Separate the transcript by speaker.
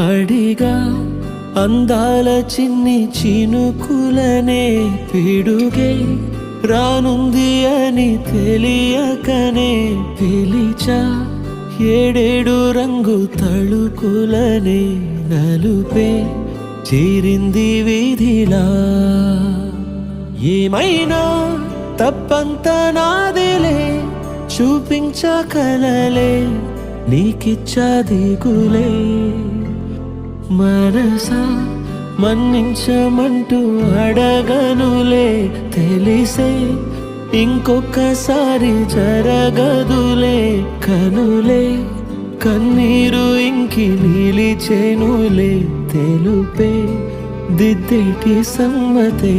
Speaker 1: అడిగా అందాల చిన్ని చినుకులనే పిడుగే రానుంది అని తెలియకనే పిలిచా ఏడేడు రంగు తళుకులనే నలుపే చేరింది వీధిలా ఏమైనా తప్పంత నాదిలే చూపించకలలే నీకిచ్చా దిగులే మనసా మన్నించమంటూ అడగనులే తెలిసే ఇంకొకసారి జరగదులే కనులే కన్నీరు ఇంకి నిలిచేనులే తెలుపే దిద్దేటి సమ్మతే